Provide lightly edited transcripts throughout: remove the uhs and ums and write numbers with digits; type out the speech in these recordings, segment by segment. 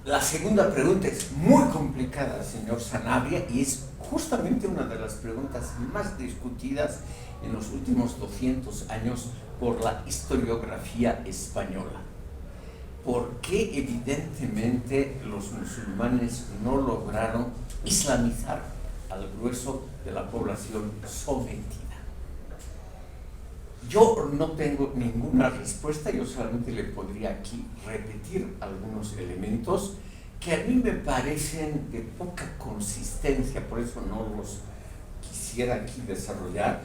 La segunda pregunta es muy complicada, señor Sanabria, y es justamente una de las preguntas más discutidas en los últimos 200 años por la historiografía española. ¿Por qué evidentemente los musulmanes no lograron islamizar al grueso de la población sometida? Yo no tengo ninguna respuesta, yo solamente le podría aquí repetir algunos elementos que a mí me parecen de poca consistencia, por eso no los quisiera aquí desarrollar.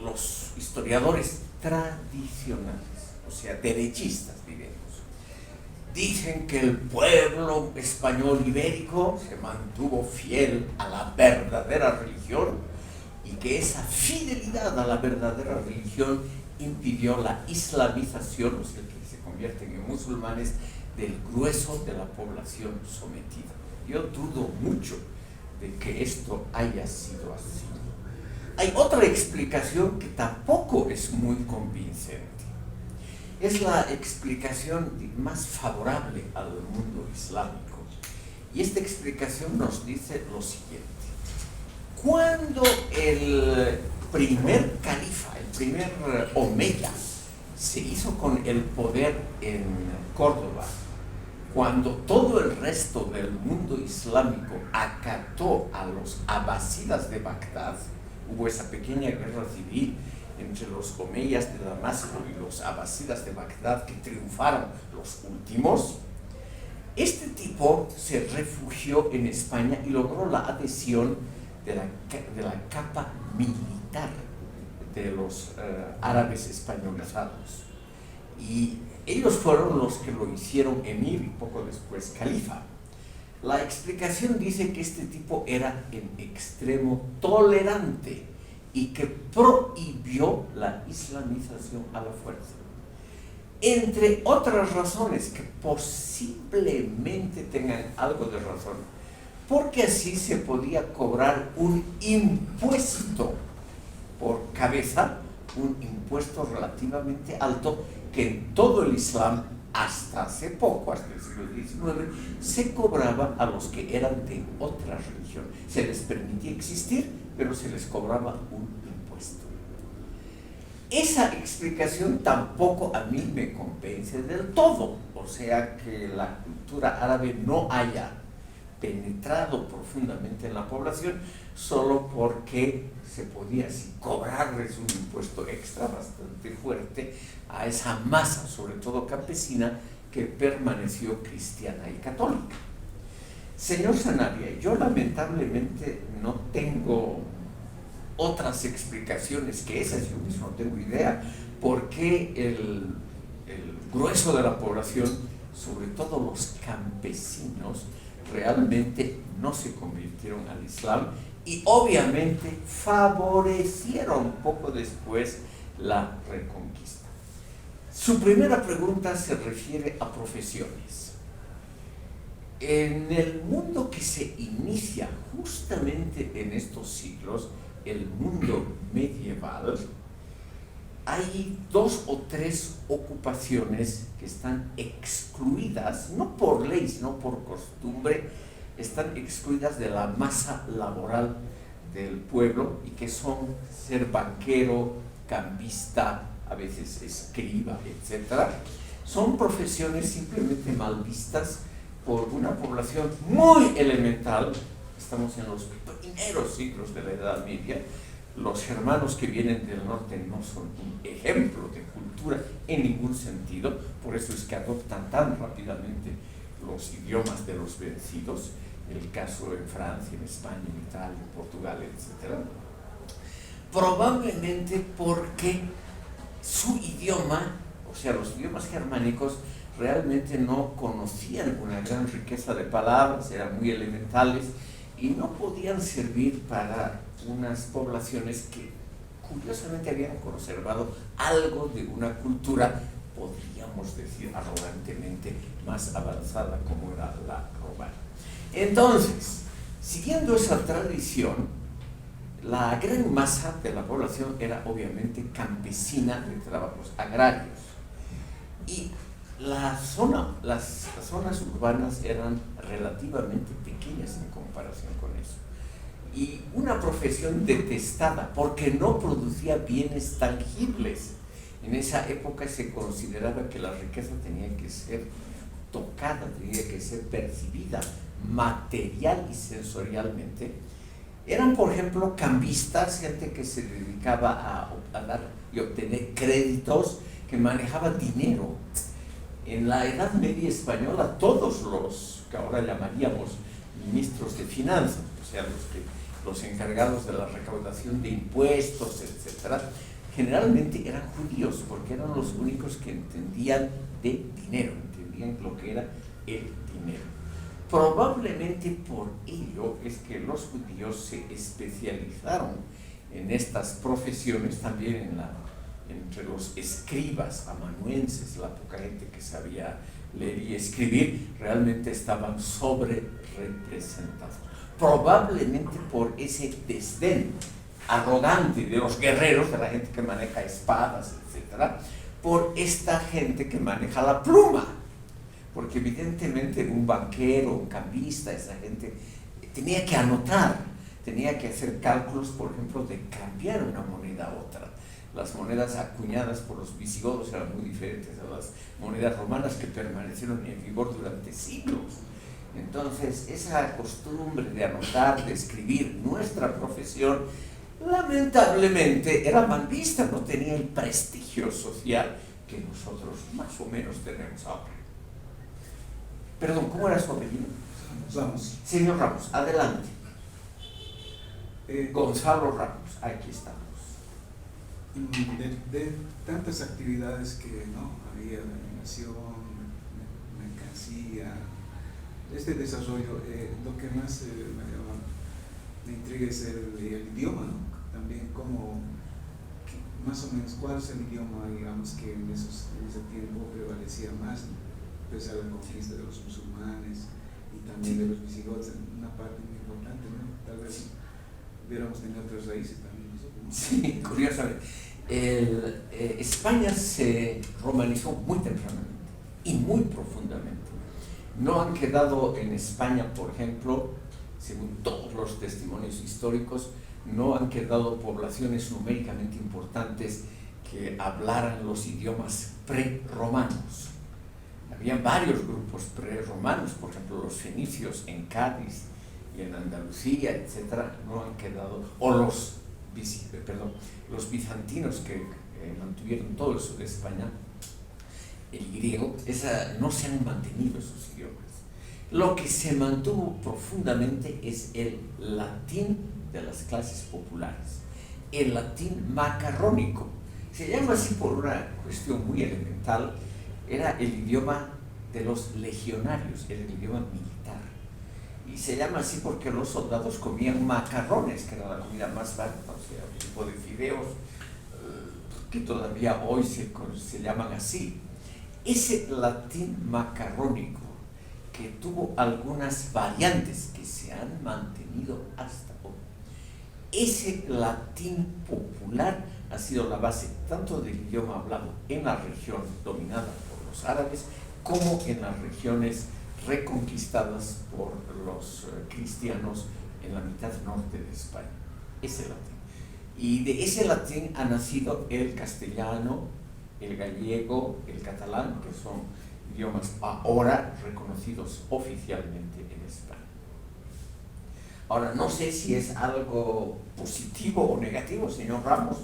Los historiadores tradicionales, o sea, derechistas, diremos, dicen que el pueblo español ibérico se mantuvo fiel a la verdadera religión y que esa fidelidad a la verdadera religión impidió la islamización, o sea, que se convierten en musulmanes, del grueso de la población sometida. Yo dudo mucho de que esto haya sido así. Hay otra explicación que tampoco es muy convincente. Es la explicación más favorable al mundo islámico. Y esta explicación nos dice lo siguiente. Cuando el primer califa, el primer omeya, se hizo con el poder en Córdoba, cuando todo el resto del mundo islámico acató a los abasidas de Bagdad, hubo esa pequeña guerra civil entre los omeyas de Damasco y los abasidas de Bagdad, que triunfaron los últimos. Este tipo se refugió en España y logró la adhesión de la capa militar de los árabes españolizados. Y ellos fueron los que lo hicieron emir y poco después califa. La explicación dice que este tipo era en extremo tolerante y que prohibió la islamización a la fuerza. Entre otras razones que posiblemente tengan algo de razón, porque así se podía cobrar un impuesto por cabeza, un impuesto relativamente alto que en todo el Islam, hasta hace poco, hasta el siglo XIX, se cobraba a los que eran de otra religión. Se les permitía existir, pero se les cobraba un impuesto. Esa explicación tampoco a mí me convence del todo, o sea, que la cultura árabe no haya penetrado profundamente en la población solo porque se podía así cobrarles un impuesto extra bastante fuerte a esa masa, sobre todo campesina, que permaneció cristiana y católica. Señor Sanabria, yo lamentablemente no tengo otras explicaciones que esas, yo mismo no tengo idea por qué el grueso de la población, sobre todo los campesinos, realmente no se convirtieron al Islam y obviamente favorecieron poco después la reconquista. Su primera pregunta se refiere a profesiones. En el mundo que se inicia justamente en estos siglos, el mundo medieval, hay 2 o 3 ocupaciones que están excluidas, no por ley, sino por costumbre, están excluidas de la masa laboral del pueblo, y que son ser banquero, cambista, a veces escriba, etc. Son profesiones simplemente mal vistas por una población muy elemental. Estamos en los primeros siglos de la Edad Media. Los germanos que vienen del norte no son un ejemplo de cultura en ningún sentido, por eso es que adoptan tan rápidamente los idiomas de los vencidos, el caso en Francia, en España, en Italia, en Portugal, etc. Probablemente porque su idioma, o sea, los idiomas germánicos, realmente no conocían una gran riqueza de palabras, eran muy elementales y no podían servir para unas poblaciones que curiosamente habían conservado algo de una cultura, podríamos decir arrogantemente, más avanzada como era la romana. Entonces, siguiendo esa tradición, la gran masa de la población era obviamente campesina de trabajos agrarios y las zonas urbanas eran relativamente pequeñas en comparación con eso. Y una profesión detestada porque no producía bienes tangibles. En esa época se consideraba que la riqueza tenía que ser tocada, tenía que ser percibida material y sensorialmente. Eran, por ejemplo, cambistas, gente que se dedicaba a dar y obtener créditos, que manejaba dinero. En la Edad Media española, todos los que ahora llamaríamos ministros de finanzas, o sea, los encargados de la recaudación de impuestos, etcétera, generalmente eran judíos, porque eran los únicos que entendían de dinero, entendían lo que era el dinero. Probablemente por ello es que los judíos se especializaron en estas profesiones, también entre los escribas amanuenses, la poca gente que sabía leer y escribir, realmente estaban sobre representados. Probablemente por ese desdén arrogante de los guerreros, de la gente que maneja espadas, etc., por esta gente que maneja la pluma. Porque evidentemente un banquero, un cambista, esa gente tenía que anotar, tenía que hacer cálculos, por ejemplo, de cambiar una moneda a otra. Las monedas acuñadas por los visigodos eran muy diferentes a las monedas romanas que permanecieron en vigor durante siglos. Entonces, esa costumbre de anotar, de escribir, nuestra profesión, lamentablemente era mal vista, no tenía el prestigio social que nosotros más o menos tenemos ahora. Perdón, ¿cómo era su apellido? Ramos. Señor Ramos, adelante. Gonzalo Ramos, aquí estamos. De tantas actividades que no había, animación, mercancía, este desarrollo, lo que más me intriga es el idioma, ¿no? También cómo, más o menos, cuál es el idioma, digamos, que en ese tiempo prevalecía más, pese a la conquista de los musulmanes y también de los visigodos, una parte muy importante, ¿no? Tal vez hubiéramos tenido otras raíces también. Sí, curiosamente. España se romanizó muy tempranamente y muy profundamente. No han quedado en España, por ejemplo, según todos los testimonios históricos, no han quedado poblaciones numéricamente importantes que hablaran los idiomas prerromanos. Habían varios grupos prerromanos, por ejemplo, los fenicios en Cádiz y en Andalucía, etcétera, no han quedado, o los bizantinos que mantuvieron todo el sur de España, el griego, no se han mantenido esos idiomas. Lo que se mantuvo profundamente es el latín de las clases populares, el latín macarrónico. Se llama así por una cuestión muy elemental, era el idioma de los legionarios, era el idioma militar. Y se llama así porque los soldados comían macarrones, que era la comida más barata, o sea, un tipo de fideos que todavía hoy se llaman así. Ese latín macarrónico, que tuvo algunas variantes que se han mantenido hasta hoy, ese latín popular ha sido la base tanto del idioma hablado en la región dominada por los árabes como en las regiones reconquistadas por los cristianos en la mitad norte de España, ese latín. Y de ese latín ha nacido el castellano, el gallego, el catalán, que son idiomas ahora reconocidos oficialmente en España. Ahora, no sé si es algo positivo o negativo, señor Ramos,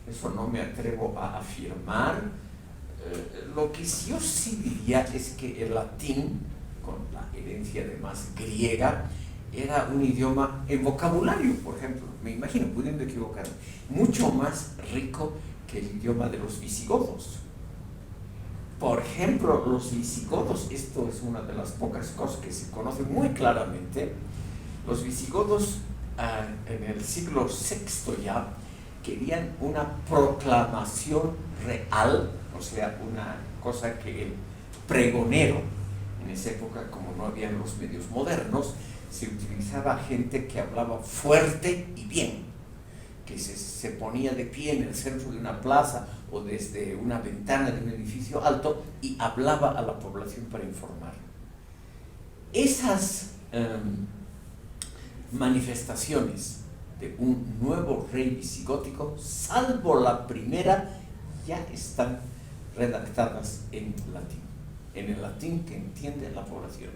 eso no me atrevo a afirmar. Lo que yo sí diría es que el latín, con la herencia además griega, era un idioma en vocabulario, por ejemplo, me imagino, pudiendo equivocarme, mucho más rico que el idioma de los visigodos. Por ejemplo, los visigodos, esto es una de las pocas cosas que se conocen muy claramente, los visigodos en el siglo VI ya querían una proclamación real, o sea, una cosa que el pregonero, en esa época, como no habían los medios modernos, se utilizaba gente que hablaba fuerte y bien, que se ponía de pie en el centro de una plaza o desde una ventana de un edificio alto y hablaba a la población para informar. Esas manifestaciones de un nuevo rey visigótico, salvo la primera, ya están redactadas en el latín que entiende la población.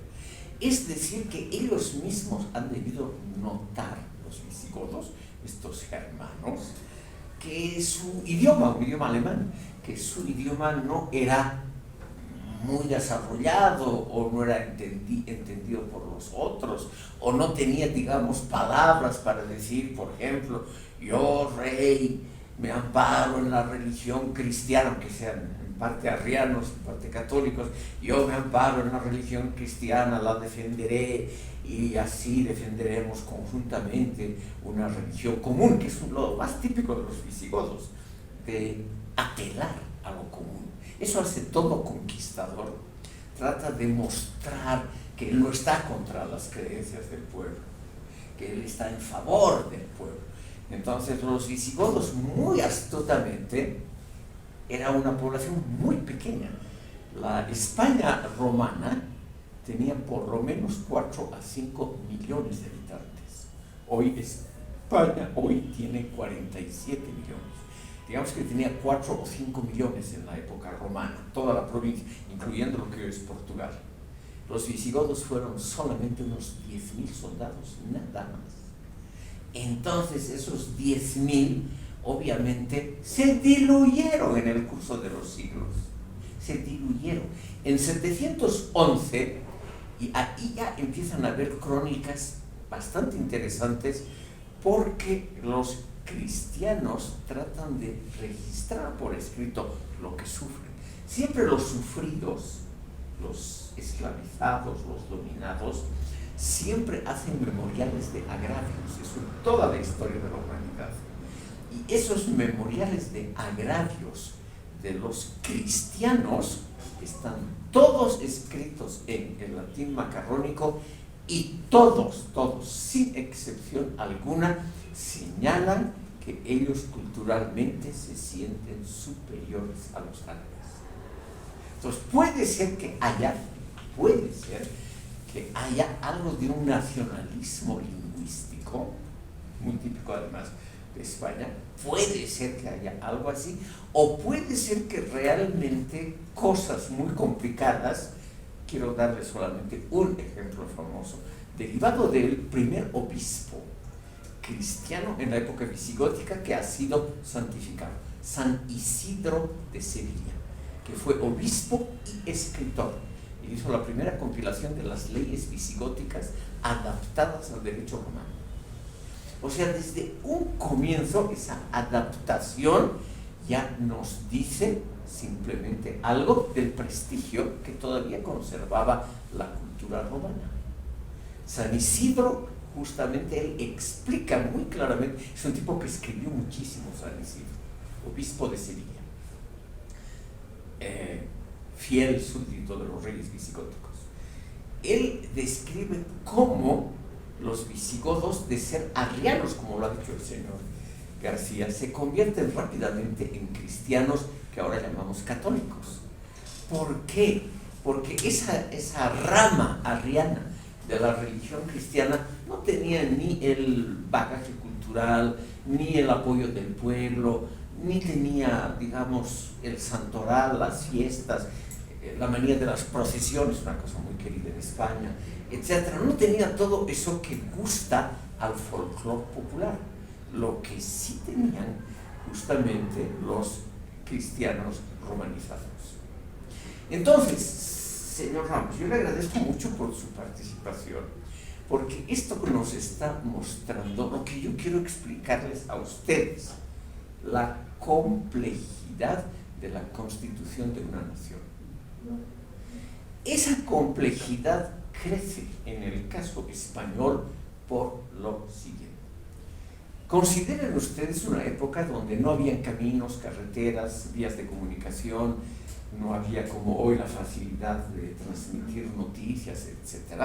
Es decir, que ellos mismos han debido notar, los visigodos, estos germanos, que su idioma, un idioma alemán, que su idioma no era muy desarrollado o no era entendido por los otros, o no tenía, digamos, palabras para decir, por ejemplo, yo, rey, me amparo en la religión cristiana, aunque sean en parte arrianos, en parte católicos, yo me amparo en la religión cristiana, la defenderé, y así defenderemos conjuntamente una religión común, que es lo más típico de los visigodos, de apelar a lo común. Eso hace todo conquistador. Trata de mostrar que él no está contra las creencias del pueblo, que él está en favor del pueblo. Entonces los visigodos, muy astutamente, era una población muy pequeña. La España romana tenía por lo menos 4 a 5 millones de habitantes. Hoy España tiene 47 millones. Digamos que tenía 4 o 5 millones en la época romana, toda la provincia, incluyendo lo que hoy es Portugal. Los visigodos fueron solamente unos 10.000 soldados, nada más. Entonces esos 10.000 obviamente se diluyeron en el curso de los siglos. Se diluyeron. En 711, y ahí ya empiezan a haber crónicas bastante interesantes, porque los cristianos tratan de registrar por escrito lo que sufren. Siempre los sufridos, los esclavizados, los dominados, siempre hacen memoriales de agravios. Eso en toda la historia de la humanidad. Y esos memoriales de agravios de los cristianos están todos escritos en el latín macarrónico, y todos, sin excepción alguna, señalan que ellos culturalmente se sienten superiores a los árabes. Entonces puede ser que haya algo de un nacionalismo lingüístico, muy típico además de España, puede ser que haya algo así, o puede ser que realmente cosas muy complicadas. Quiero darles solamente un ejemplo famoso, derivado del primer obispo cristiano en la época visigótica que ha sido santificado, San Isidro de Sevilla, que fue obispo y escritor, y hizo la primera compilación de las leyes visigóticas adaptadas al derecho romano. O sea, desde un comienzo esa adaptación ya nos dice simplemente algo del prestigio que todavía conservaba la cultura romana. San Isidro, justamente, él explica muy claramente, es un tipo que escribió muchísimo, San Isidro, obispo de Sevilla, fiel súbdito de los reyes visigóticos. Él describe cómo los visigodos, de ser arrianos, como lo ha dicho el señor García, se convierten rápidamente en cristianos, que ahora llamamos católicos. ¿Por qué? Porque esa rama arriana de la religión cristiana no tenía ni el bagaje cultural, ni el apoyo del pueblo, ni tenía, digamos, el santoral, las fiestas, la manía de las procesiones, una cosa muy querida en España, etc. No tenía todo eso que gusta al folclore popular. Lo que sí tenían justamente los cristianos romanizados. Entonces, señor Ramos, yo le agradezco mucho por su participación, porque esto nos está mostrando lo que yo quiero explicarles a ustedes, la complejidad de la constitución de una nación. Esa complejidad crece en el caso español por lo siguiente. Consideren ustedes una época donde no había caminos, carreteras, vías de comunicación, no había como hoy la facilidad de transmitir noticias, etc.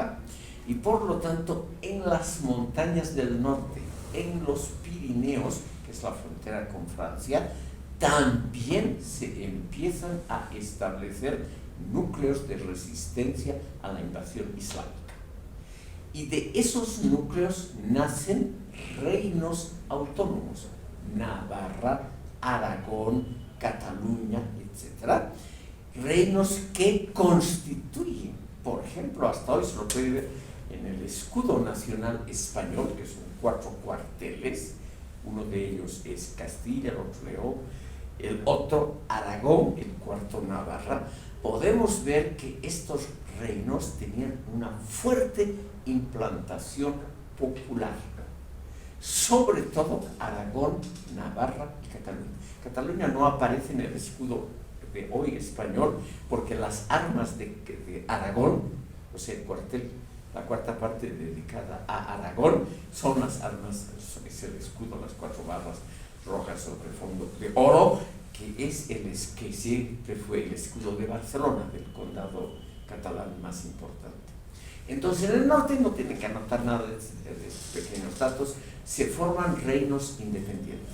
Y por lo tanto, en las montañas del norte, en los Pirineos, que es la frontera con Francia, también se empiezan a establecer núcleos de resistencia a la invasión islámica. Y de esos núcleos nacen reinos autónomos, Navarra, Aragón, Cataluña, etc. Reinos que constituyen, por ejemplo, hasta hoy se lo puede ver en el escudo nacional español, que son 4 cuarteles, uno de ellos es Castilla, el otro León, el otro Aragón, el cuarto Navarra. Podemos ver que estos reinos tenían una fuerte implantación popular, sobre todo Aragón, Navarra y Cataluña. Cataluña no aparece en el escudo de hoy español porque las armas de Aragón, o sea, el cuartel, la cuarta parte dedicada a Aragón, son las armas, es el escudo, las 4 barras rojas sobre fondo de oro, que siempre fue el escudo de Barcelona, del condado catalán más importante. Entonces, en el norte no tienen que anotar nada de estos pequeños datos, se forman reinos independientes.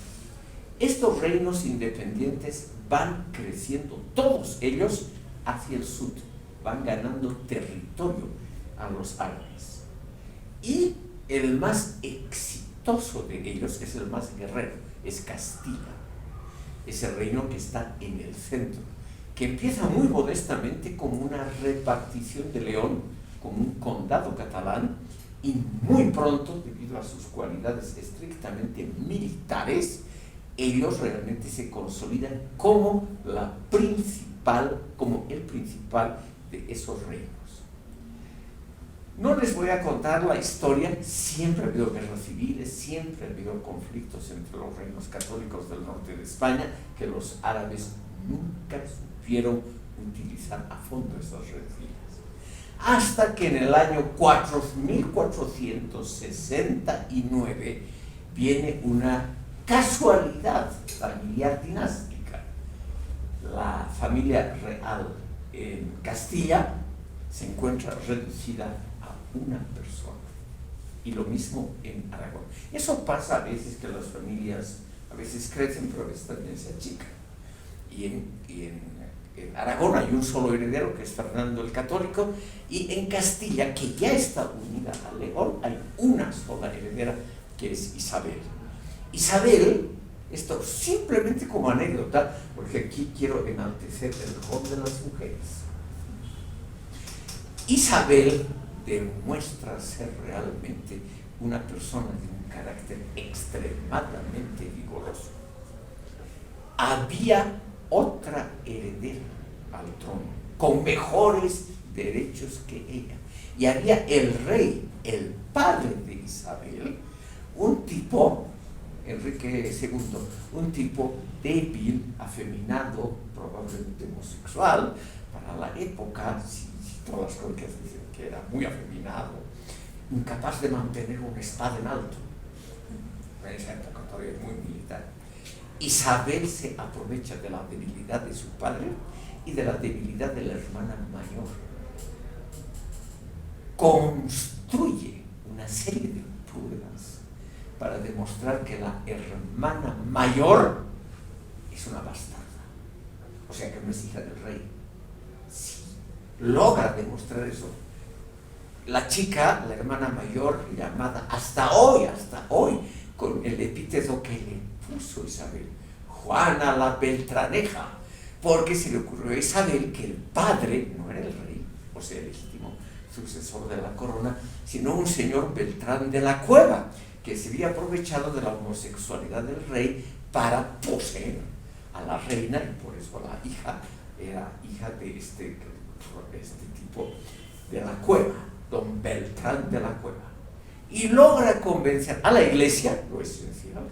Estos reinos independientes van creciendo, todos ellos, hacia el sur, van ganando territorio a los árabes. Y el más exitoso de ellos es el más guerrero, es Castilla, ese reino que está en el centro, que empieza muy modestamente como una repartición de León, como un condado catalán, y muy pronto, debido a sus cualidades estrictamente militares, ellos realmente se consolidan como el principal de esos reinos. No les voy a contar la historia, siempre ha habido guerras civiles, siempre ha habido conflictos entre los reinos católicos del norte de España, que los árabes nunca supieron utilizar a fondo esas rencillas. Hasta que en el año 1469 viene una casualidad familiar dinástica. La familia real en Castilla se encuentra reducida a una persona, y lo mismo en Aragón. Eso pasa a veces, que las familias a veces crecen, pero a veces también se achican. Y en Aragón hay un solo heredero, que es Fernando el Católico, y en Castilla, que ya está unida a León, hay una sola heredera, que es Isabel. Isabel, esto simplemente como anécdota, porque aquí quiero enaltecer el rol de las mujeres. Isabel demuestra ser realmente una persona de un carácter extremadamente vigoroso. Había otra heredera al trono, con mejores derechos que ella. Y había el rey, el padre de Isabel, un tipo, Enrique II, un tipo débil, afeminado, probablemente homosexual, para la época, si todas las crónicas dicen que era muy afeminado, incapaz de mantener una espada en alto. En esa época todavía muy militar. Isabel se aprovecha de la debilidad de su padre y de la debilidad de la hermana mayor. Construye una serie de pruebas para demostrar que la hermana mayor es una bastarda, o sea que no es hija del rey. Sí, logra demostrar eso. La chica, la hermana mayor, llamada hasta hoy, con el epíteto que le puso Isabel, Juana la Beltraneja, porque se le ocurrió a Isabel que el padre no era el rey, o sea, el legítimo sucesor de la corona, sino un señor Beltrán de la Cueva, que se había aprovechado de la homosexualidad del rey para poseer a la reina, y por eso la hija era hija de este tipo de la Cueva, don Beltrán de la Cueva. Y logra convencer a la iglesia, lo esencial,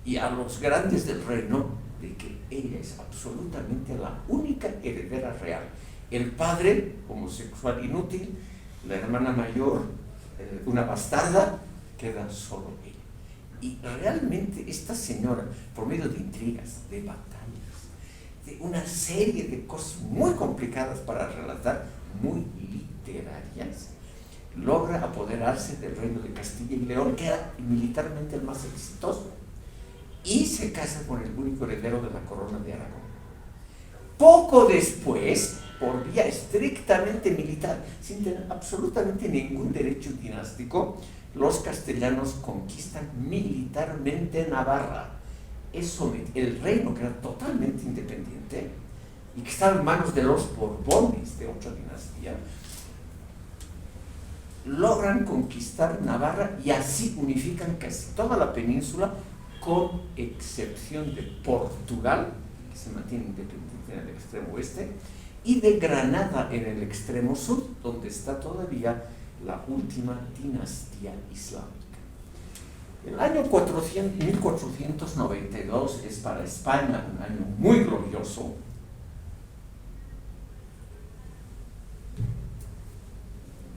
y a los grandes del reino, de que ella es absolutamente la única heredera real. El padre, homosexual inútil, la hermana mayor, una bastarda, queda solo ella. Y realmente esta señora, por medio de intrigas, de batallas, de una serie de cosas muy complicadas para relatar, muy literarias, logra apoderarse del reino de Castilla y León, que era militarmente el más exitoso, y se casa con el único heredero de la corona de Aragón. Poco después, por vía estrictamente militar, sin tener absolutamente ningún derecho dinástico, los castellanos conquistan militarmente Navarra. El reino, que era totalmente independiente y que estaba en manos de los Borbones de otra dinastía, logran conquistar Navarra y así unifican casi toda la península, con excepción de Portugal, que se mantiene independiente en el extremo oeste, y de Granada en el extremo sur, donde está todavía la última dinastía islámica. El año 1492 es para España un año muy glorioso.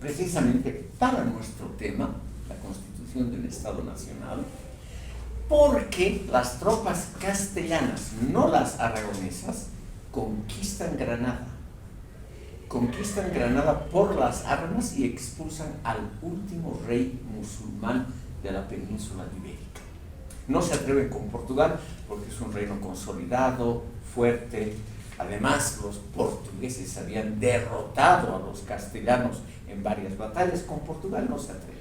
Precisamente para nuestro tema, la constitución de un Estado nacional, porque las tropas castellanas, no las aragonesas, conquistan Granada. Conquistan Granada por las armas y expulsan al último rey musulmán de la península ibérica. No se atreven con Portugal porque es un reino consolidado, fuerte. Además, los portugueses habían derrotado a los castellanos en varias batallas. Con Portugal no se atreven.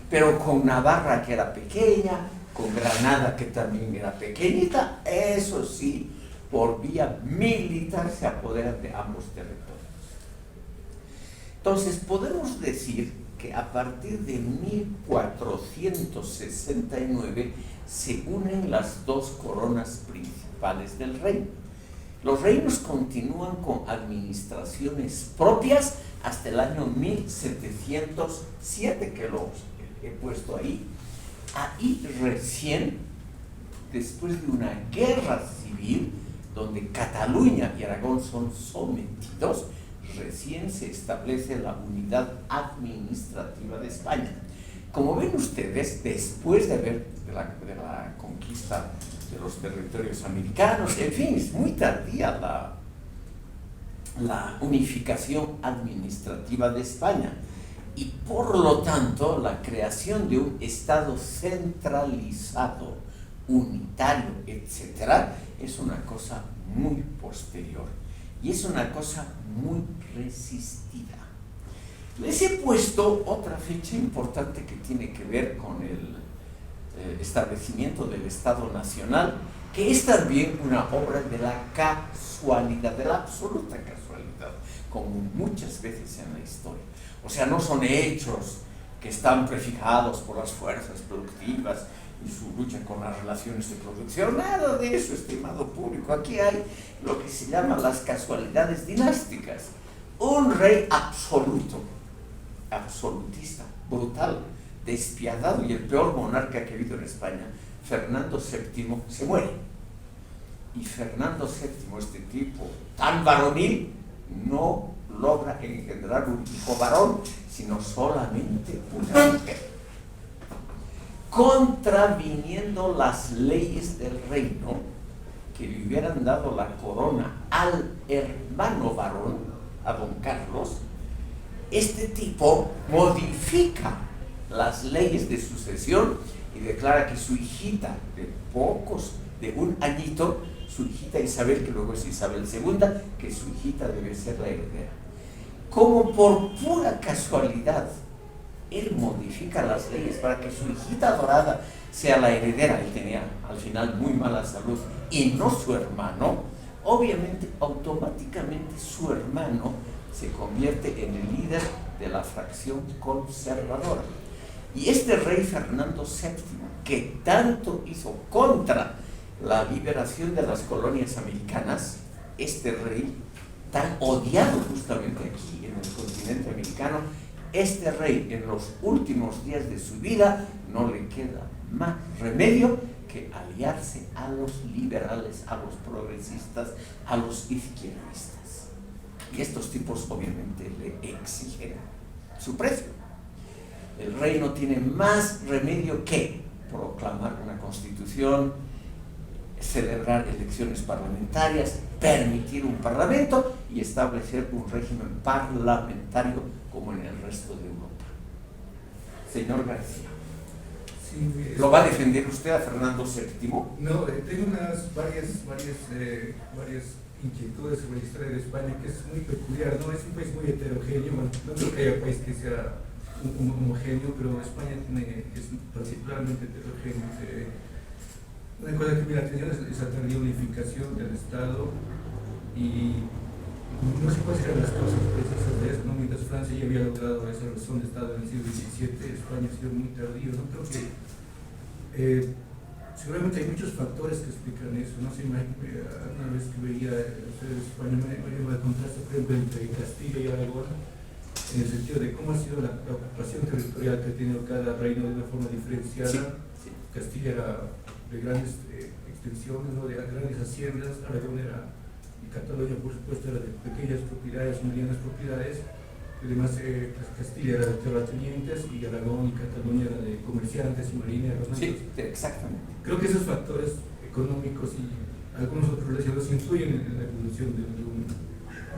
Pero con Navarra, que era pequeña, con Granada, que también era pequeñita, eso sí, por vía militar se apoderan de ambos territorios. Entonces, podemos decir que a partir de 1469 se unen las dos coronas principales del reino. Los reinos continúan con administraciones propias hasta el año 1707, que los he puesto ahí. Ahí recién, después de una guerra civil, donde Cataluña y Aragón son sometidos, recién se establece la unidad administrativa de España. Como ven ustedes, después de la conquista de los territorios americanos, en fin, es muy tardía la unificación administrativa de España, y por lo tanto la creación de un Estado centralizado, unitario, etcétera, es una cosa muy posterior y es una cosa muy resistida. Les he puesto otra fecha importante que tiene que ver con el establecimiento del Estado Nacional, que es también una obra de la casualidad, de la absoluta casualidad, como muchas veces en la historia. O sea, no son hechos que están prefijados por las fuerzas productivas y su lucha con las relaciones de producción, nada de eso, estimado público. Aquí hay lo que se llama las casualidades dinásticas. Un rey absoluto, absolutista, brutal, despiadado y el peor monarca que ha habido en España, Fernando VII, se muere. Y Fernando VII, este tipo tan varonil, no logra engendrar un hijo varón, sino solamente una mujer, contraviniendo las leyes del reino, que le hubieran dado la corona al hermano varón, a don Carlos. Este tipo modifica las leyes de sucesión y declara que su hijita de un añito, su hijita Isabel, que luego es Isabel II, que su hijita debe ser la heredera. Como por pura casualidad, él modifica las leyes para que su hijita adorada sea la heredera. Él tenía al final muy mala salud y no su hermano. Obviamente, automáticamente su hermano se convierte en el líder de la fracción conservadora. Y este rey Fernando VII, que tanto hizo contra la liberación de las colonias americanas, este rey tan odiado justamente aquí en el continente americano, este rey en los últimos días de su vida no le queda más remedio que aliarse a los liberales, a los progresistas, a los izquierdistas. Y estos tipos obviamente le exigen su precio. El rey no tiene más remedio que proclamar una constitución, celebrar elecciones parlamentarias, permitir un parlamento y establecer un régimen parlamentario como en el resto de Europa. Señor García, sí, ¿lo va a defender usted a Fernando VII? No, tengo varias inquietudes sobre la historia de España, que es muy peculiar, ¿no? Es un país muy heterogéneo, bueno, no creo que haya país que sea homogéneo, pero España es particularmente heterogéneo. Una cosa que me da atención es la tardía unificación del Estado, y no sé cuáles eran las causas precisas de eso, ¿no? Mientras Francia ya había logrado esa razón de Estado en el siglo XVII, España ha sido muy tardío, ¿no? Creo que seguramente hay muchos factores que explican eso, no sé, una vez que veía España me iba a contraste, por ejemplo, entre Castilla y Aragón, en el sentido de cómo ha sido la ocupación territorial que ha tenido cada reino de una forma diferenciada. Sí. Castilla era de grandes extensiones, ¿no? De grandes haciendas, Aragón era, y Cataluña por supuesto era de pequeñas propiedades, medianas propiedades. Además, Castilla era de terratenientes y Aragón y Cataluña era de comerciantes y marineros, ¿no? Sí, exactamente. Creo que esos factores económicos y algunos otros relacionados influyen en la evolución de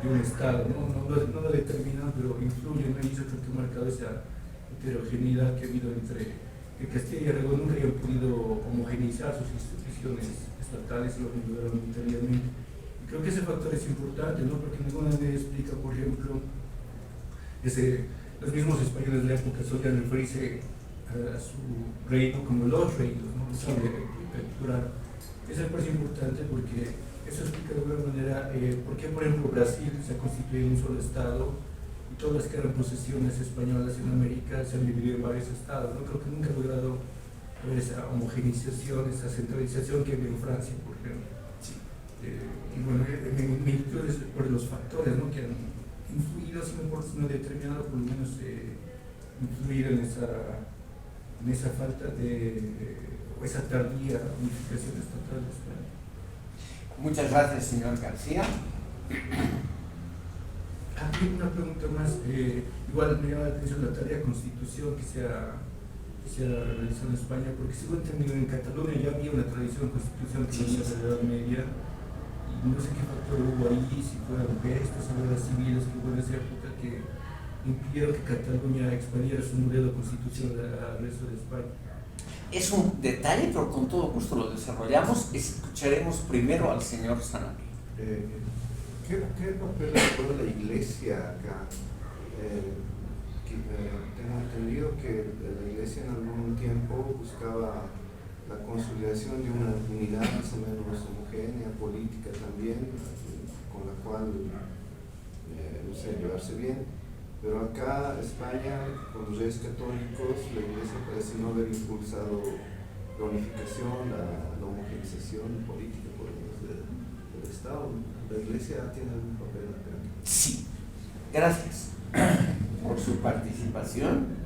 un Estado, ¿no? No lo determinan, pero influyen, ¿no? Y eso creo que ha marcado esa heterogeneidad que ha habido entre que Castilla y Aragón nunca hayan podido homogeneizar sus instituciones estatales y lo lograron voluntariamente. Y creo que ese factor es importante, ¿no? Porque de alguna manera explica, por ejemplo, los mismos españoles de la época solían referirse a su reino como los reinos, ¿no? Eso me parece importante porque eso explica de alguna manera por qué, por ejemplo, Brasil se ha constituido en un solo estado y todas las que eran posesiones españolas en América se han dividido en varios estados, ¿no? Creo que nunca ha logrado esa homogeneización, esa centralización que había en Francia, por ejemplo. Y bueno, mi inquietud es por los factores, ¿no? Que han influido, si no determinado, por lo menos influir en esa falta o esa tardía unificación estatal de España. Muchas gracias, señor García. Aquí una pregunta más, igual me llama la atención la tarea de constitución que se ha realizado en España, porque según entendido en Cataluña ya había una tradición de constitución que venía de la Edad Media, y no sé qué factor hubo ahí, si fueron pestes o guerras civiles que hubo en esa época que impidieron que Cataluña expandiera su modelo constitucional al resto de España. Es un detalle, pero con todo gusto lo desarrollamos. Escucharemos primero al señor Sanabria. ¿Qué papel juega la Iglesia acá? Tengo entendido que la Iglesia en algún tiempo buscaba la consolidación de una unidad más o menos homogénea, política también, con la cual, no sé, llevarse bien. Pero acá, España, con los reyes católicos, la Iglesia parece no haber impulsado la unificación, la homogeneización política por lo menos del Estado. ¿La Iglesia tiene algún papel acá? Sí, gracias por su participación.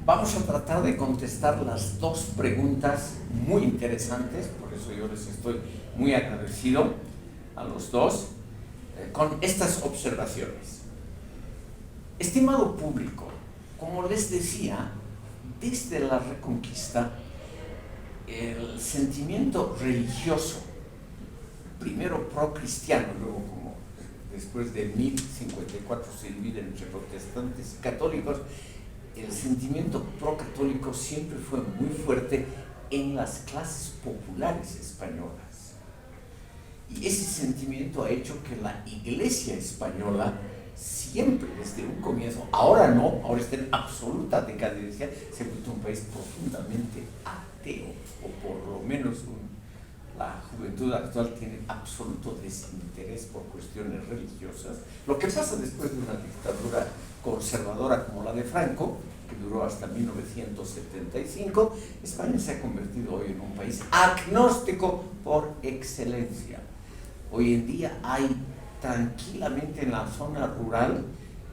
Vamos a tratar de contestar las dos preguntas muy interesantes, por eso yo les estoy muy agradecido a los dos, con estas observaciones. Estimado público, como les decía, desde la Reconquista, el sentimiento religioso, primero pro-cristiano, luego como después de 1054 se divide entre protestantes y católicos, el sentimiento pro-católico siempre fue muy fuerte en las clases populares españolas. Y ese sentimiento ha hecho que la Iglesia española siempre, desde un comienzo, ahora no, ahora está en absoluta decadencia, se ha vuelto un país profundamente ateo, o por lo menos la juventud actual tiene absoluto desinterés por cuestiones religiosas. Lo que pasa después de una dictadura conservadora como la de Franco, que duró hasta 1975, España se ha convertido hoy en un país agnóstico por excelencia. Hoy en día hay tranquilamente en la zona rural,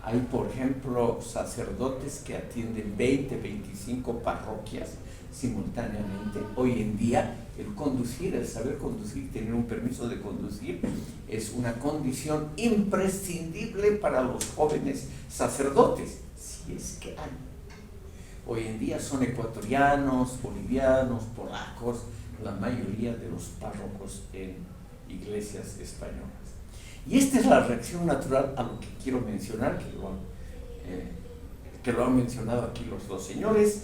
hay por ejemplo sacerdotes que atienden 20, 25 parroquias simultáneamente. Hoy en día el conducir, el saber conducir, tener un permiso de conducir es una condición imprescindible para los jóvenes sacerdotes, si es que hay. Hoy en día son ecuatorianos, bolivianos, polacos, la mayoría de los párrocos en iglesias españolas. Y esta es la reacción natural a lo que quiero mencionar, que lo han mencionado aquí los dos señores.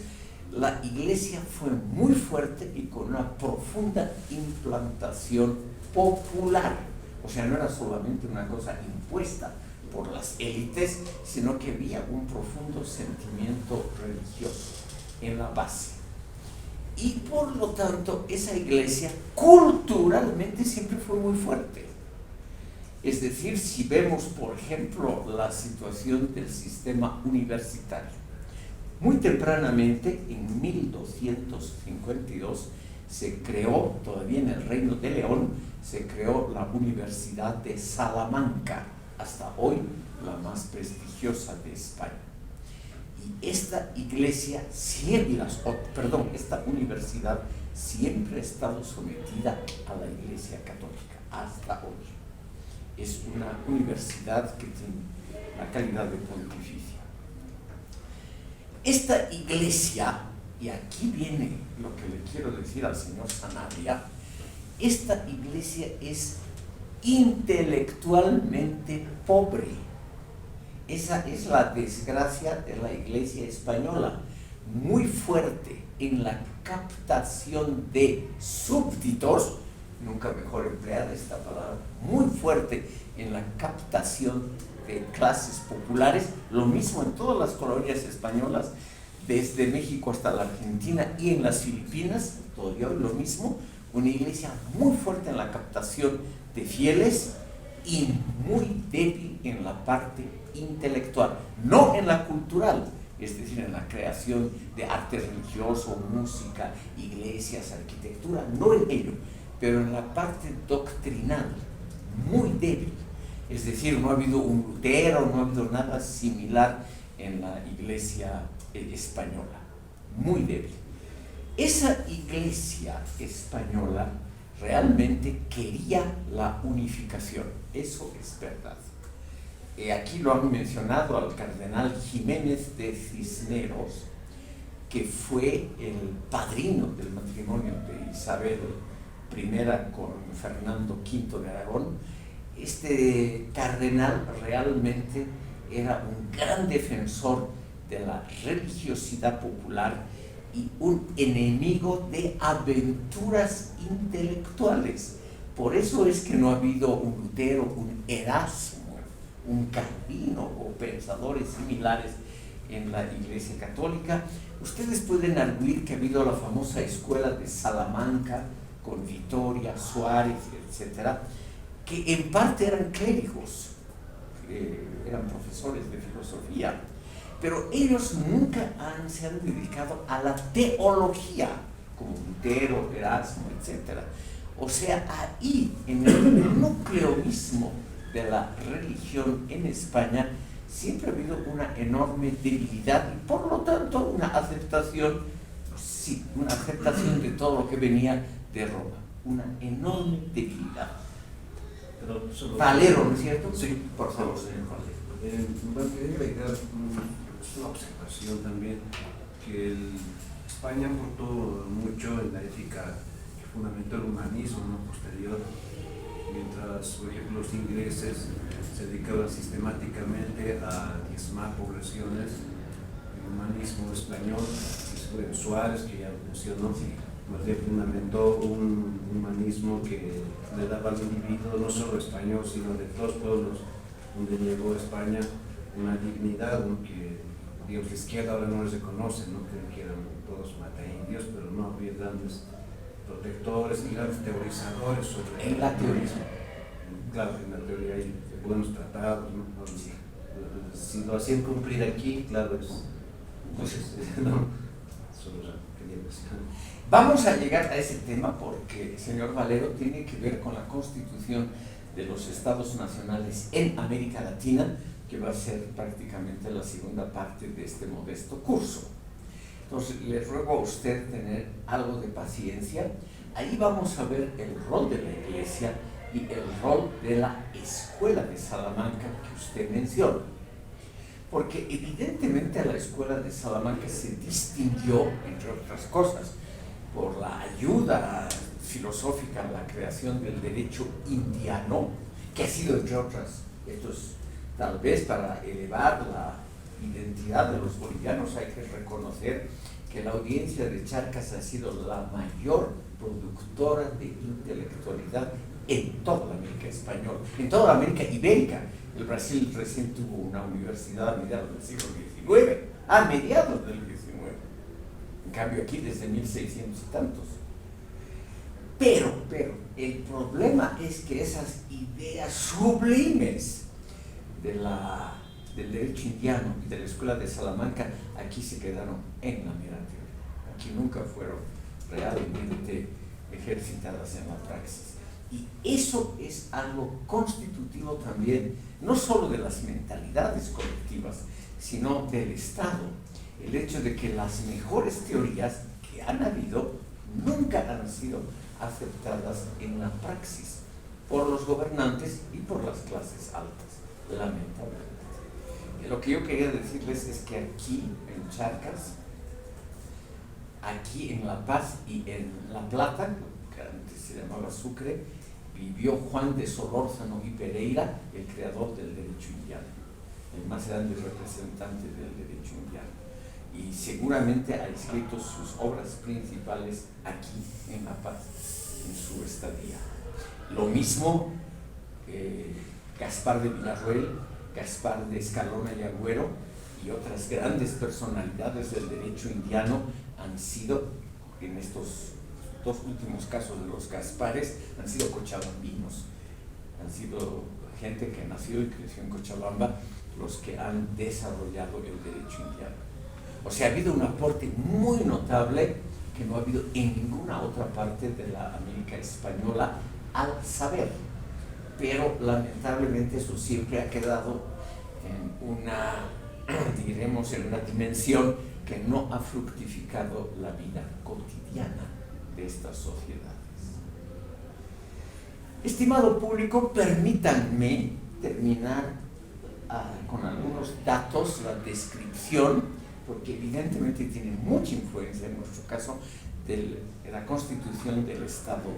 la iglesia fue muy fuerte y con una profunda implantación popular. O sea, no era solamente una cosa impuesta por las élites, sino que había un profundo sentimiento religioso en la base. Y por lo tanto, esa iglesia culturalmente siempre fue muy fuerte. Es decir, si vemos, por ejemplo, la situación del sistema universitario, muy tempranamente, en 1252, se creó, todavía en el Reino de León, se creó la Universidad de Salamanca, hasta hoy la más prestigiosa de España. Y esta iglesia siempre, esta universidad siempre ha estado sometida a la Iglesia Católica, hasta hoy. Es una universidad que tiene la calidad de pontificia. Esta iglesia, y aquí viene lo que le quiero decir al señor Sanabria, esta iglesia es intelectualmente pobre. Esa es la desgracia de la iglesia española, muy fuerte en la captación de súbditos, nunca mejor empleada esta palabra, muy fuerte en la captación de clases populares, lo mismo en todas las colonias españolas, desde México hasta la Argentina y en las Filipinas, todavía hoy lo mismo, una iglesia muy fuerte en la captación de fieles y muy débil en la parte intelectual, no en la cultural, es decir, en la creación de arte religioso, música, iglesias, arquitectura, no en ello, pero en la parte doctrinal, muy débil. Es decir, no ha habido un Lutero, no ha habido nada similar en la iglesia española, muy débil. Esa iglesia española realmente quería la unificación, eso es verdad. Aquí lo han mencionado al cardenal Jiménez de Cisneros, que fue el padrino del matrimonio de Isabel I con Fernando V de Aragón. Este cardenal realmente era un gran defensor de la religiosidad popular y un enemigo de aventuras intelectuales. Por eso es que no ha habido un Lutero, un Erasmo, un Calvino o pensadores similares en la Iglesia Católica. Ustedes pueden arguir que ha habido la famosa escuela de Salamanca con Vitoria, Suárez, etcétera, que en parte eran clérigos, eran profesores de filosofía, pero ellos nunca se han dedicado a la teología, como Lutero, Erasmo, etcétera. O sea, ahí, en el núcleo mismo de la religión en España, siempre ha habido una enorme debilidad y por lo tanto una aceptación de todo lo que venía de Roma, una enorme debilidad. Pero Valero, ¿no es cierto? Sí, por favor, señor Valero. Bueno, quería agregar una observación también, que España aportó mucho en la ética que fundamentó el humanismo, ¿no?, posterior, mientras, por ejemplo, los ingleses se dedicaban sistemáticamente a diezmar poblaciones. El humanismo español, Suárez, que ya mencionó, más bien fundamentó un humanismo que le daba al individuo, no solo español, sino de todos los pueblos donde llegó España, una dignidad, ¿no?, que, digamos, la izquierda ahora no les reconoce, ¿no?, creen que eran todos mataindios, pero no, había grandes protectores y grandes teorizadores sobre el ateorismo. Claro, en la teoría hay buenos tratados, ¿no? Si lo hacían cumplir aquí, claro, entonces, no, solo quería decir. Vamos a llegar a ese tema porque, señor Valero, tiene que ver con la constitución de los estados nacionales en América Latina, que va a ser prácticamente la segunda parte de este modesto curso. Entonces, le ruego a usted tener algo de paciencia. Ahí vamos a ver el rol de la Iglesia y el rol de la escuela de Salamanca que usted menciona. Porque evidentemente la escuela de Salamanca se distinguió, entre otras cosas, por la ayuda filosófica a la creación del derecho indiano, que ha sido, entre otras, esto es tal vez para elevar la identidad de los bolivianos, hay que reconocer que la audiencia de Charcas ha sido la mayor productora de intelectualidad en toda la América española, en toda la América ibérica. El Brasil recién tuvo una universidad a mediados del siglo XIX, a mediados del XIX. En cambio aquí desde 1600 y tantos. Pero, el problema es que esas ideas sublimes del derecho indiano y de la Escuela de Salamanca aquí se quedaron en la mera teoría. Aquí nunca fueron realmente ejercitadas en la praxis. Y eso es algo constitutivo también, no solo de las mentalidades colectivas, sino del Estado. El hecho de que las mejores teorías que han habido nunca han sido aceptadas en la praxis por los gobernantes y por las clases altas, lamentablemente. Y lo que yo quería decirles es que aquí en Charcas, aquí en La Paz y en La Plata, que antes se llamaba Sucre, vivió Juan de Solórzano y Pereira, el creador del derecho indiano, el más grande representante del derecho indiano. Y seguramente ha escrito sus obras principales aquí en La Paz, en su estadía. Lo mismo Gaspar de Villarroel, Gaspar de Escalona y Agüero y otras grandes personalidades del derecho indiano han sido, en estos dos últimos casos de los Gaspares, han sido cochabambinos, han sido gente que nació y creció en Cochabamba los que han desarrollado el derecho indiano. O sea, ha habido un aporte muy notable que no ha habido en ninguna otra parte de la América española al saber, pero lamentablemente eso siempre ha quedado en una, diremos, en una dimensión que no ha fructificado la vida cotidiana de estas sociedades. Estimado público, permítanme terminar con algunos datos, la descripción, porque evidentemente tiene mucha influencia en nuestro caso de la Constitución del Estado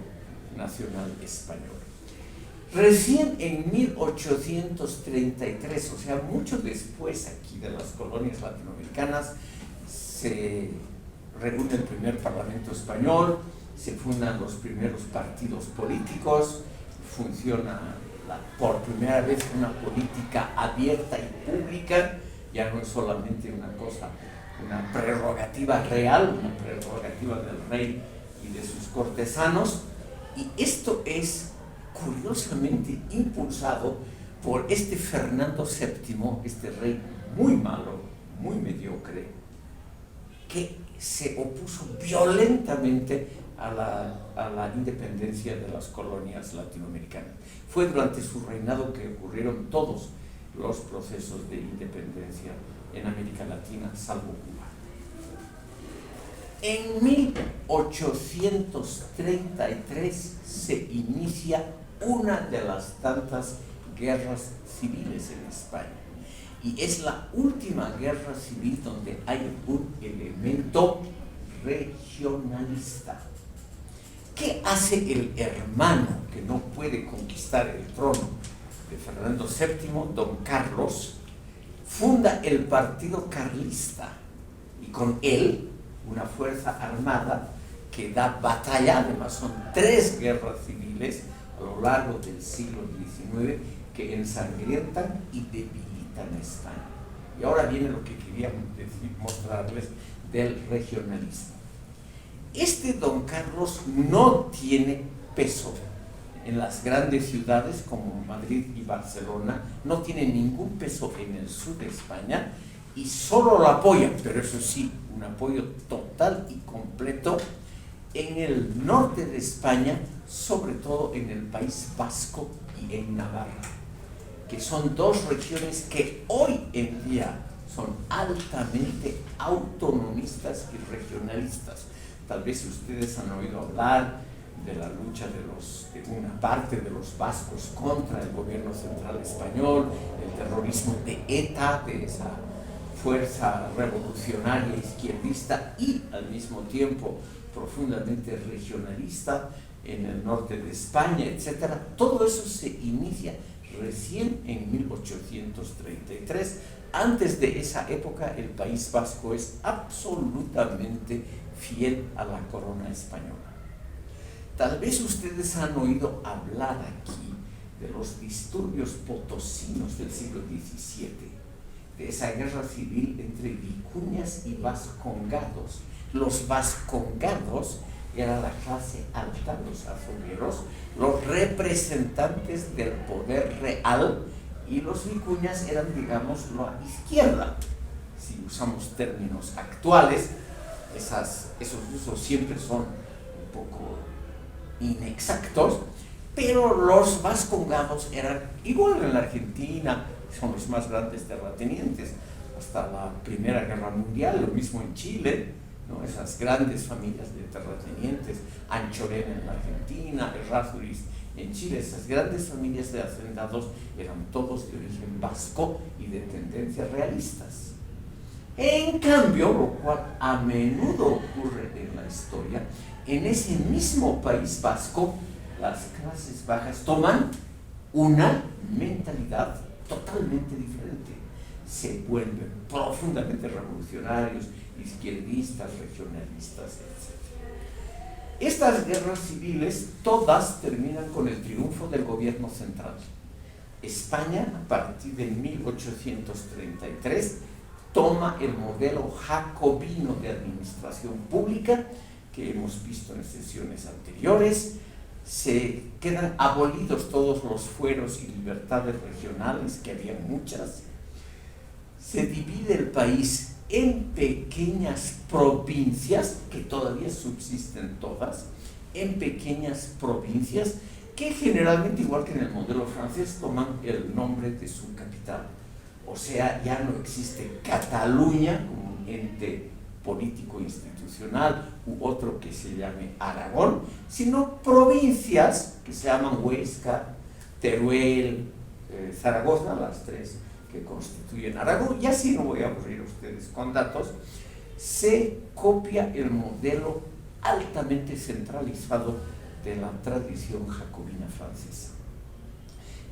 Nacional Español. Recién en 1833, o sea, mucho después aquí de las colonias latinoamericanas, se reúne el primer Parlamento español, se fundan los primeros partidos políticos, funciona por primera vez una política abierta y pública, ya no es solamente una cosa, una prerrogativa real, una prerrogativa del rey y de sus cortesanos, y esto es curiosamente impulsado por este Fernando VII, este rey muy malo, muy mediocre, que se opuso violentamente a la independencia de las colonias latinoamericanas. Fue durante su reinado que ocurrieron todos los procesos de independencia en América Latina, salvo Cuba. En 1833 se inicia una de las tantas guerras civiles en España, y es la última guerra civil donde hay un elemento regionalista. ¿Qué hace el hermano que no puede conquistar el trono de Fernando VII, don Carlos? Funda el Partido Carlista, y con él una fuerza armada que da batalla. Además son 3 guerras civiles a lo largo del siglo XIX que ensangrientan y debilitan a España. Y ahora viene lo que quería mostrarles del regionalismo. Este don Carlos no tiene peso en las grandes ciudades como Madrid y Barcelona, no tiene ningún peso en el sur de España, y solo lo apoya, pero eso sí, un apoyo total y completo en el norte de España, sobre todo en el País Vasco y en Navarra, que son 2 regiones que hoy en día son altamente autonomistas y regionalistas. Tal vez ustedes han oído hablar de la lucha de una parte de los vascos contra el gobierno central español, el terrorismo de ETA, de esa fuerza revolucionaria izquierdista y al mismo tiempo profundamente regionalista en el norte de España, etc. Todo eso se inicia recién en 1833 antes de esa época el País Vasco es absolutamente fiel a la corona española. Tal vez ustedes han oído hablar aquí de los disturbios potosinos del siglo XVII, de esa guerra civil entre vicuñas y vascongados. Los vascongados era la clase alta, los azogueros, los representantes del poder real, y los vicuñas eran, digamos, la izquierda. Si usamos términos actuales, esos usos siempre son un poco inexactos, pero los vascongados eran, igual en la Argentina, son los más grandes terratenientes, hasta la Primera Guerra Mundial, lo mismo en Chile, ¿no? Esas grandes familias de terratenientes, Anchorena en la Argentina, Errázuriz en Chile, esas grandes familias de hacendados eran todos de origen vasco y de tendencias realistas. En cambio, lo cual a menudo ocurre en la historia, en ese mismo País Vasco, las clases bajas toman una mentalidad totalmente diferente. Se vuelven profundamente revolucionarios, izquierdistas, regionalistas, etc. Estas guerras civiles todas terminan con el triunfo del gobierno central. España, a partir de 1833, toma el modelo jacobino de administración pública que hemos visto en sesiones anteriores. Se quedan abolidos todos los fueros y libertades regionales, que había muchas. Se divide el país en pequeñas provincias, que todavía subsisten todas, en pequeñas provincias que generalmente, igual que en el modelo francés, toman el nombre de su capital. O sea, ya no existe Cataluña como un ente político institucional u otro que se llame Aragón, sino provincias que se llaman Huesca, Teruel, Zaragoza, las tres que constituyen Aragón. Y así no voy a aburrir a ustedes con datos. Se copia el modelo altamente centralizado de la tradición jacobina francesa.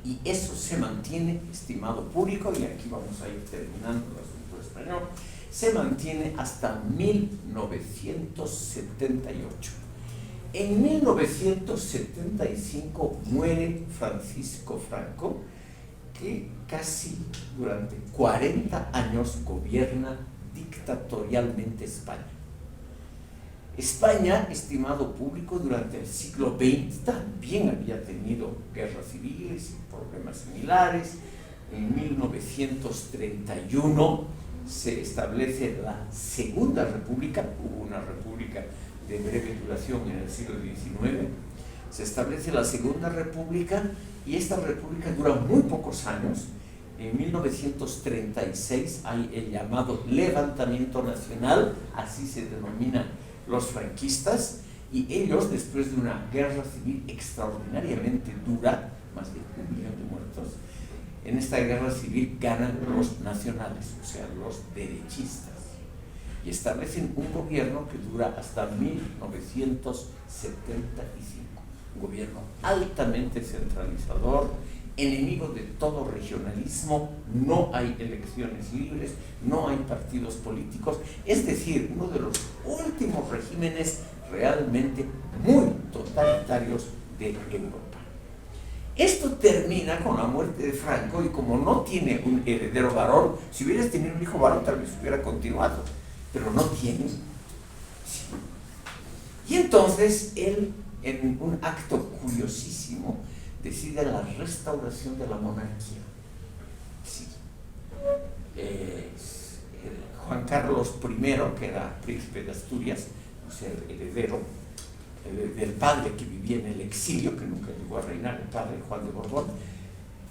Y eso se mantiene, estimado público, y aquí vamos a ir terminando el asunto español, se mantiene hasta 1978. En 1975 muere Francisco Franco, que casi durante 40 años gobierna dictatorialmente España. España, estimado público, durante el siglo XX también había tenido guerras civiles y problemas similares. En 1931 se establece la Segunda República, hubo una república de breve duración en el siglo XIX, se establece la Segunda República y esta república dura muy pocos años. En 1936 hay el llamado levantamiento nacional, así se denominan los franquistas, y ellos, después de una guerra civil extraordinariamente dura, más de 1 millón de muertos, en esta guerra civil ganan los nacionales, o sea, los derechistas, y establecen un gobierno que dura hasta 1975, un gobierno altamente centralizador, enemigo de todo regionalismo, no hay elecciones libres, no hay partidos políticos, es decir, uno de los últimos regímenes realmente muy totalitarios de Europa. Esto termina con la muerte de Franco, y como no tiene un heredero varón, si hubieras tenido un hijo varón tal vez hubiera continuado, pero no tiene. Sí. Y entonces él, en un acto curiosísimo, decide la restauración de la monarquía. Sí. Juan Carlos I, que era príncipe de Asturias, o sea, el heredero del padre que vivía en el exilio, que nunca llegó a reinar, el padre Juan de Borbón,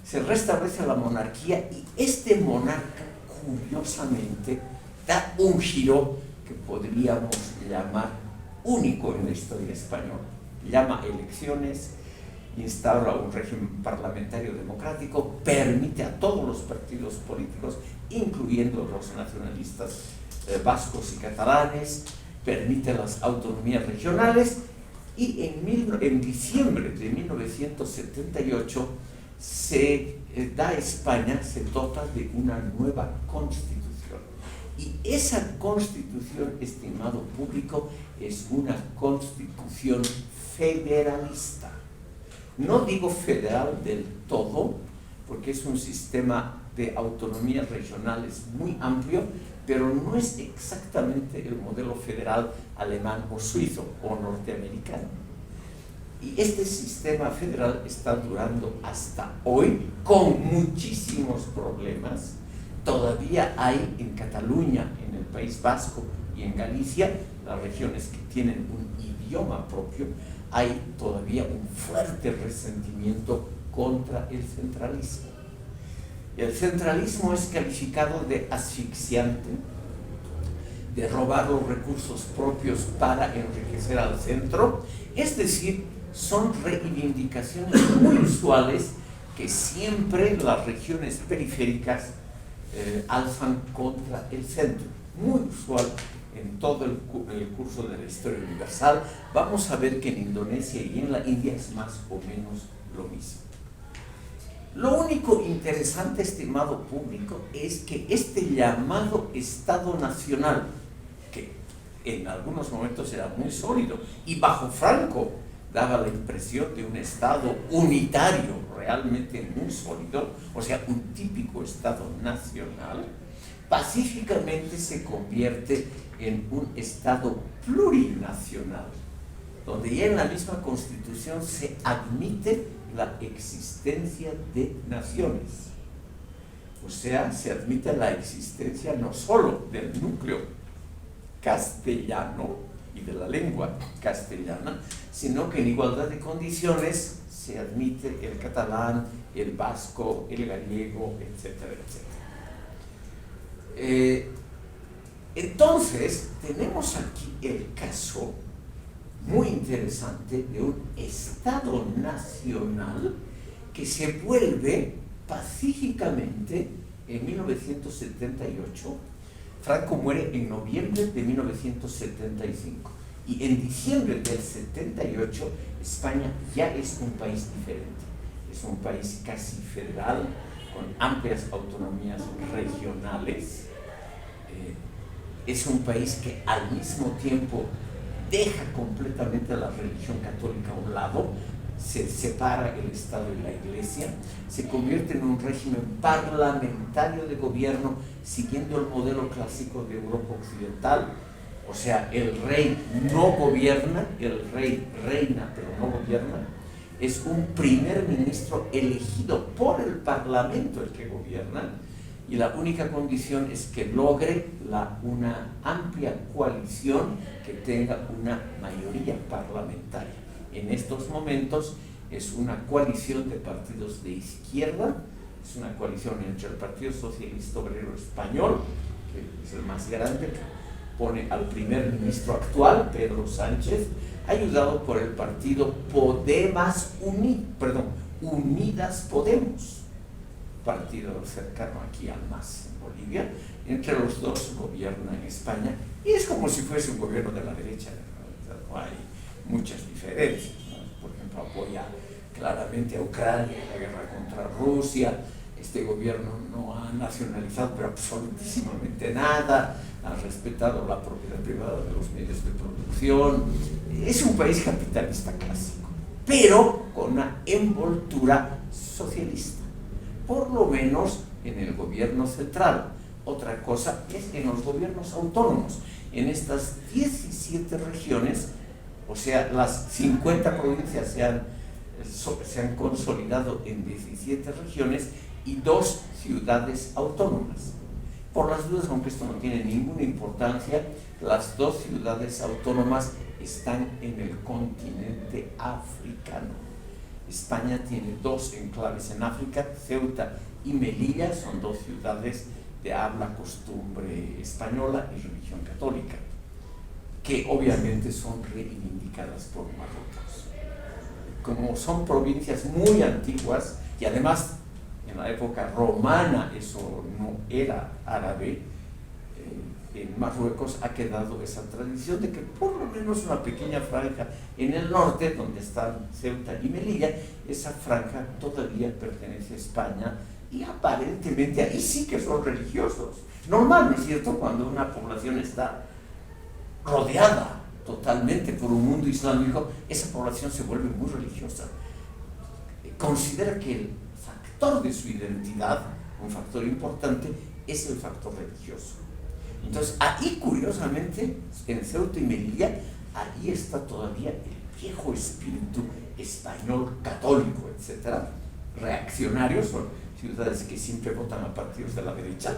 se restablece la monarquía, y este monarca, curiosamente, da un giro que podríamos llamar único en la historia española. Llama elecciones, instaura un régimen parlamentario democrático, permite a todos los partidos políticos, incluyendo los nacionalistas vascos y catalanes, permite las autonomías regionales, y en diciembre de 1978 se da a España, se dota de una nueva constitución. Y esa constitución, estimado público, es una constitución federalista. No digo federal del todo, porque es un sistema de autonomías regionales muy amplio, pero no es exactamente el modelo federal alemán o suizo o norteamericano. Y este sistema federal está durando hasta hoy con muchísimos problemas. Todavía hay en Cataluña, en el País Vasco y en Galicia, las regiones que tienen un idioma propio, hay todavía un fuerte resentimiento contra el centralismo. El centralismo es calificado de asfixiante, de robar los recursos propios para enriquecer al centro, es decir, son reivindicaciones muy usuales que siempre las regiones periféricas alzan contra el centro, muy usual en todo el curso de la historia universal. Vamos a ver que en Indonesia y en la India es más o menos lo mismo. Lo único interesante, estimado público, es que este llamado Estado Nacional, que en algunos momentos era muy sólido y bajo Franco daba la impresión de un Estado unitario realmente muy sólido, o sea, un típico Estado nacional, pacíficamente se convierte en un Estado plurinacional, donde ya en la misma Constitución se admite la existencia de naciones. O sea, se admite la existencia no solo del núcleo castellano y de la lengua castellana, sino que en igualdad de condiciones se admite el catalán, el vasco, el gallego, etcétera, etcétera. Entonces, tenemos aquí el caso muy interesante de un Estado nacional que se vuelve pacíficamente en 1978. Franco muere en noviembre de 1975 y en diciembre del 78 España ya es un país diferente. Es un país casi federal, con amplias autonomías regionales. Es un país que al mismo tiempo deja completamente a la religión católica a un lado, se separa el Estado y la Iglesia, se convierte en un régimen parlamentario de gobierno siguiendo el modelo clásico de Europa Occidental. O sea, el rey no gobierna, el rey reina pero no gobierna, es un primer ministro elegido por el parlamento el que gobierna, y la única condición es que logre una amplia coalición que tenga una mayoría parlamentaria. En estos momentos es una coalición de partidos de izquierda, es una coalición entre el Partido Socialista Obrero Español, que es el más grande, que pone al primer ministro actual, Pedro Sánchez, ayudado por el partido Unidas Podemos, partido cercano aquí al MAS en Bolivia. Entre los dos gobiernan en España y es como si fuese un gobierno de la derecha, ¿no? Hay muchas diferencias, ¿no? Por ejemplo, apoya claramente a Ucrania en la guerra contra Rusia. Este gobierno no ha nacionalizado pero absolutísimamente nada, ha respetado la propiedad privada de los medios de producción. Es un país capitalista clásico, pero con una envoltura socialista, por lo menos en el gobierno central. Otra cosa es en los gobiernos autónomos. En estas 17 regiones, o sea, las 50 provincias se han consolidado en 17 regiones y 2 ciudades autónomas. Por las dudas, aunque esto no tiene ninguna importancia, las 2 ciudades autónomas están en el continente africano. España tiene 2 enclaves en África, Ceuta y Melilla, son 2 ciudades de habla, costumbre española y religión católica, que obviamente son reivindicadas por Marruecos. Como son provincias muy antiguas y además en la época romana eso no era árabe, en Marruecos ha quedado esa tradición de que por lo menos una pequeña franja en el norte, donde están Ceuta y Melilla, esa franja todavía pertenece a España y aparentemente ahí sí que son religiosos. Normal, ¿no es cierto?, cuando una población está rodeada totalmente por un mundo islámico, esa población se vuelve muy religiosa. Considera que el factor de su identidad, un factor importante, es el factor religioso. Entonces, ahí curiosamente, en Ceuta y Melilla, ahí está todavía el viejo espíritu español, católico, etc. Reaccionarios, son ciudades que siempre votan a partidos de la derecha.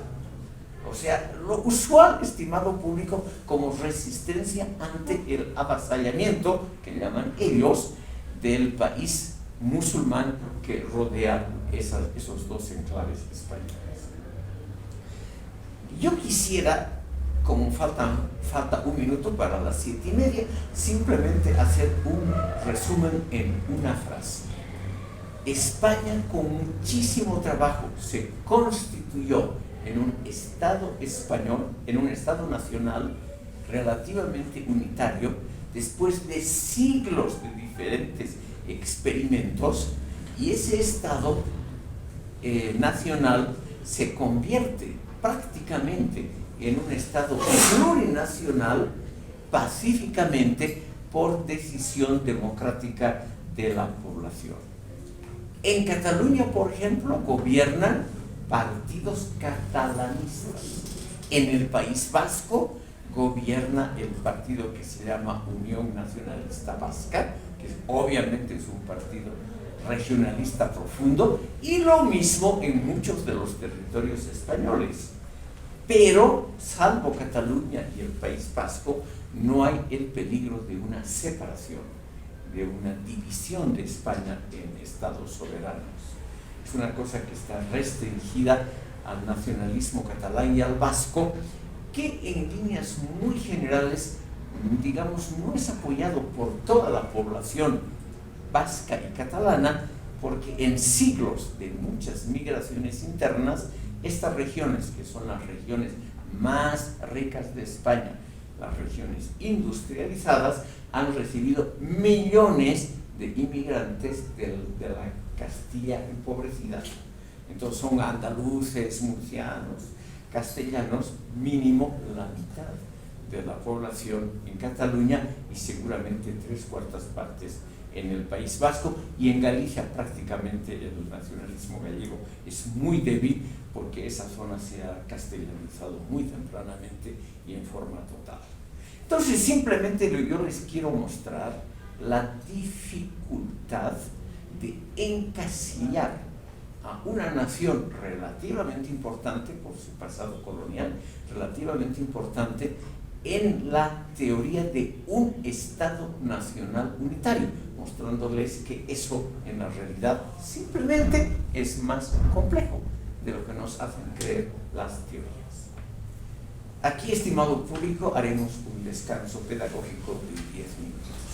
O sea, lo usual, estimado público, como resistencia ante el avasallamiento, que llaman ellos, del país musulmán que rodea esos dos enclaves españoles. Yo quisiera, como falta un minuto para las 7:30, simplemente hacer un resumen en una frase. España, con muchísimo trabajo, se constituyó en un Estado español, en un Estado nacional relativamente unitario, después de siglos de diferentes experimentos, y ese Estado nacional se convierte prácticamente en un Estado plurinacional pacíficamente por decisión democrática de la población. En Cataluña, por ejemplo, gobiernan partidos catalanistas. En el País Vasco gobierna el partido que se llama Unión Nacionalista Vasca, que obviamente es un partido regionalista profundo, y lo mismo en muchos de los territorios españoles. Pero, salvo Cataluña y el País Vasco, no hay el peligro de una separación, de una división de España en estados soberanos. Es una cosa que está restringida al nacionalismo catalán y al vasco, que en líneas muy generales, digamos, no es apoyado por toda la población vasca y catalana, porque en siglos de muchas migraciones internas, estas regiones, que son las regiones más ricas de España, las regiones industrializadas, han recibido millones de inmigrantes de la Castilla empobrecida. Entonces son andaluces, murcianos, castellanos, mínimo la mitad de la población en Cataluña y seguramente 3/4 partes en el País Vasco, y en Galicia prácticamente el nacionalismo gallego es muy débil porque esa zona se ha castellanizado muy tempranamente y en forma total. Entonces simplemente yo les quiero mostrar la dificultad de encasillar a una nación relativamente importante por su pasado colonial, relativamente importante en la teoría de un Estado nacional unitario, mostrándoles que eso en la realidad simplemente es más complejo de lo que nos hacen creer las teorías. Aquí, estimado público, haremos un descanso pedagógico de 10 minutos.